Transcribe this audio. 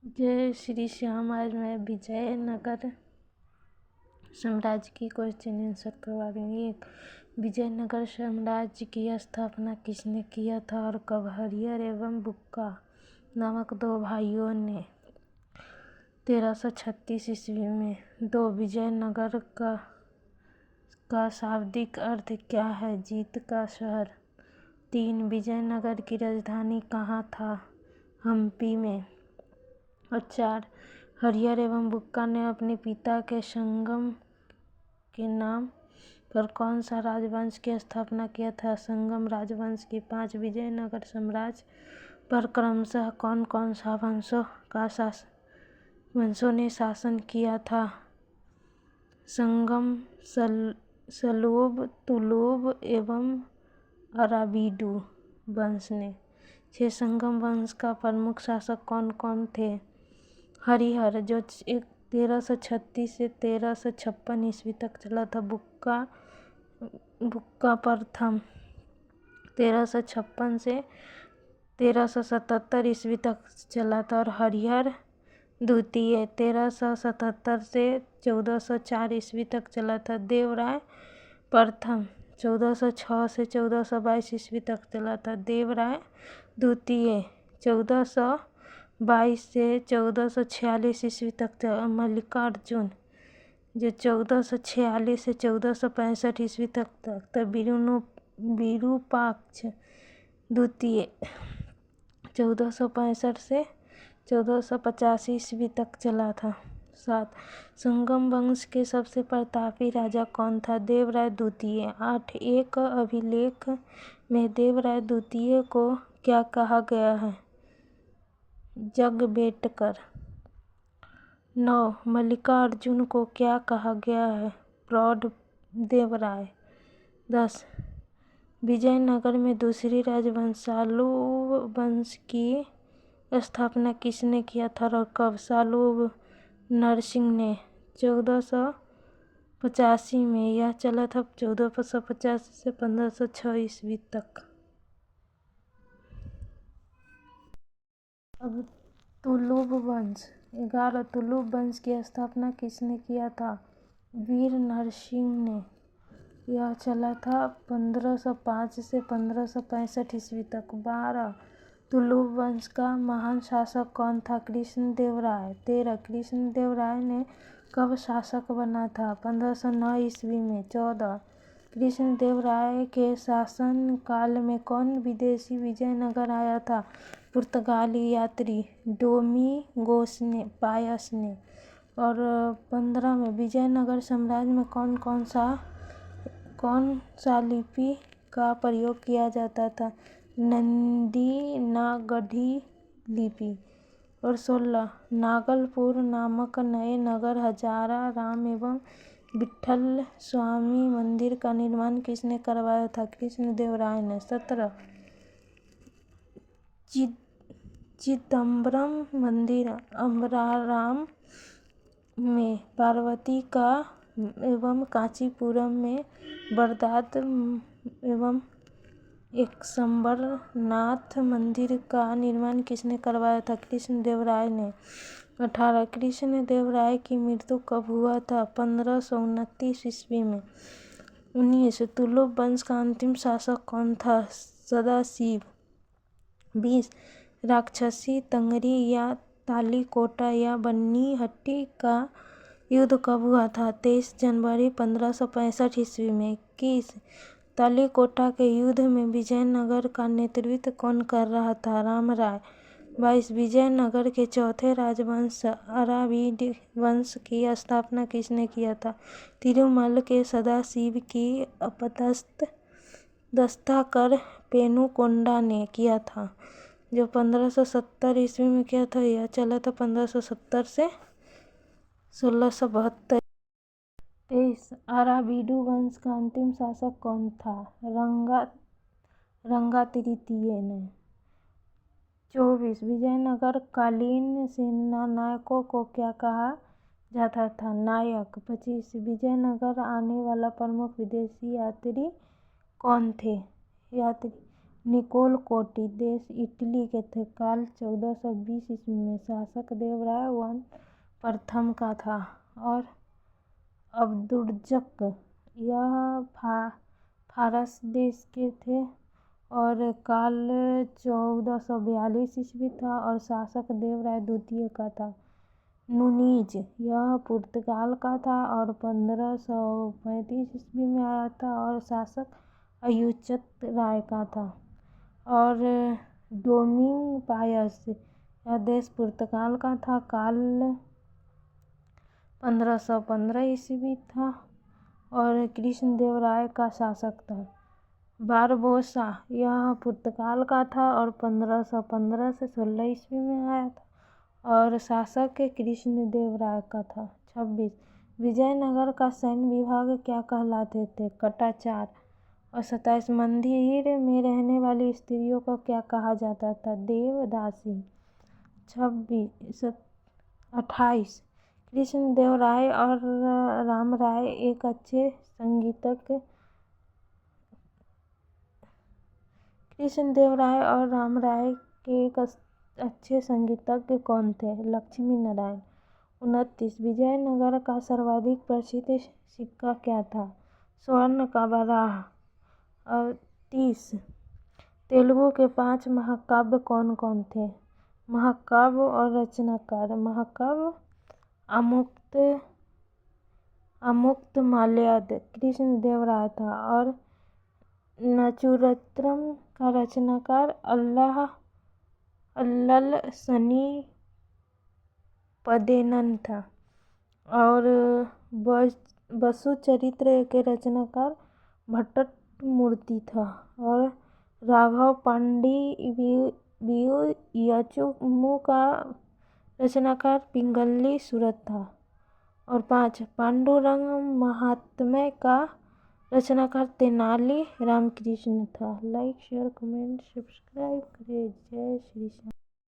जय श्री श्याम। आज मैं विजयनगर साम्राज्य की क्वेश्चन आंसर करवा रही हूँ। एक, विजयनगर साम्राज्य की स्थापना किसने किया था और कब? हरिहर एवं बुक्का नामक दो भाइयों ने 1336 ईस्वी में। 2, विजयनगर का शाब्दिक अर्थ क्या है? जीत का शहर। 3, विजयनगर की राजधानी कहाँ था? हम्पी में। और 4, हरिहर एवं बुक्का ने अपने पिता के संगम के नाम पर कौन सा राजवंश की स्थापना किया था? संगम राजवंश की। 5, विजयनगर साम्राज्य पर क्रमशः कौन कौन सा वंशों ने शासन किया था? संगम, सलूब, तुलुब एवं अराबिडू वंश ने। 6, संगम वंश का प्रमुख शासक कौन कौन थे? हरिहर, जो 1336 से 1356 ईस्वी तक चला था। बुक्का प्रथम 1356 से 1377 ईस्वी तक चला था। और हरिहर द्वितीय 1377 से 1404 ईस्वी तक चला था। देवराय प्रथम 1406 से 1422 ईस्वी तक चला था। देवराय द्वितीय 1422 से 1446 ईस्वी तक चला। मल्लिकार्जुन, जो 1446 से 1465 ईस्वी तक। विरूपाक्ष द्वितीय 1465 से 1485 ईस्वी तक चला था। 7, संगम वंश के सबसे प्रतापी राजा कौन था? देवराय द्वितीय। 8, एक अभिलेख में देवराय द्वितीय को क्या कहा गया है? जगबेटकर। 9, मल्लिकार्जुन को क्या कहा गया है? प्रौढ़ देवराय। 10, विजयनगर में दूसरी राजवंश सालुब वंश की स्थापना किसने किया था और कब? सालुब नरसिंह ने 1485 में। यह चला था 1485 से 1506 ईस्वी तक। अब तुलुब वंश। 11, तुलुब वंश की स्थापना किसने किया था? वीर नरसिंह ने। यह चला था 1505 से 1565 ईस्वी तक। 12, तुलुब वंश का महान शासक कौन था? कृष्णदेवराय। 13, कृष्णदेवराय ने कब शासक बना था? 1509 ईस्वी में। 14, कृष्णदेवराय के शासन काल में कौन विदेशी विजयनगर आया था? पुर्तगाली यात्री डोमिंगोस पायस ने। और 15 में, विजयनगर साम्राज्य में कौन सा लिपि का प्रयोग किया जाता था? नंदीनागढ़ी लिपि। और 16, नागलपुर नामक नए नगर हजारा राम एवं विट्ठल स्वामी मंदिर का निर्माण किसने करवाया था? कृष्णदेवराय ने। 17, चिदम्बरम मंदिर अम्बराराम में पार्वती का एवं कांचीपुरम में वरदात एवं एकशंबरनाथ मंदिर का निर्माण किसने करवाया था? कृष्णदेवराय ने। 18, कृष्णदेवराय की मृत्यु कब हुआ था? 1529 ईस्वी में। 19, तुलुब वंश का अंतिम शासक कौन था? सदाशिव। 20, राक्षसी तंगरी या तालीकोटा या बन्नीहट्टी का युद्ध कब हुआ था? 23 जनवरी 1565 ईस्वी में। 21, तालीकोटा के युद्ध में विजयनगर का नेतृत्व कौन कर रहा था? रामराय। 22, विजयनगर के चौथे राजवंश अराबिड वंश की स्थापना किसने किया था? तिरुमल के सदाशिव की अपदस्थता कर पेनुकोंडा ने किया था, जो 1570 ईस्वी में किया था। यह चला था 1570 से 1672। 23, अराबिडू वंश का अंतिम शासक कौन था? रंगा तृतीय ने। 24, विजयनगर कालीन सेनानायकों को क्या कहा जाता था? नायक। 25, विजयनगर आने वाला प्रमुख विदेशी यात्री कौन थे? निकोल कोटी देश इटली के थे। काल 1420 ईस्वी में। शासक देवराय वन प्रथम का था और अब्दुर्जक यह फारस देश के थे और काल 1442 ईस्वी था और शासक देवराय द्वितीय का था। नुनीज यह पुर्तगाल का था और 1535 ईस्वी में आया था और शासक अयुचत राय का था। और डोमिंग पायस यह देश पुर्तगाल का था। काल 1515 ईस्वी था और कृष्ण देव राय का शासक था। बारबोसा यह पुर्तगाल का था और 1515 से 16 ईस्वी में आया था और शासक कृष्ण देव राय का था। 26 विजयनगर का सैन्य विभाग क्या कहलाते थे? कटाचार। और 27 मंदिर में रहने वाली स्त्रियों को क्या कहा जाता था? देवदासी। 28 कृष्ण देव राय और राम राय एक अच्छे संगीतज्ञ कृष्ण देव राय और राम राय के एक अच्छे संगीतज्ञ कौन थे? लक्ष्मी नारायण। 29 विजयनगर का सर्वाधिक प्रसिद्ध सिक्का क्या था? स्वर्ण का वराह। और 30 तेलुगु के 5 महाकाव्य कौन कौन थे? महाकाव्य और रचनाकार। महाकाव्य अमुक्त माल्याद कृष्ण देव राय था और नचूरत्रम का रचनाकार अल्लल सनी पदेनन था और वसु चरित्र के रचनाकार भट्ट मूर्ति था और राघव पांडी यचुमु का रचनाकार पिंगली सूरत था। और 5 पांडुरंग महात्म्य का रचनाकार तेनाली रामकृष्ण था। लाइक शेयर कमेंट सब्सक्राइब करें। जय श्री श्याम।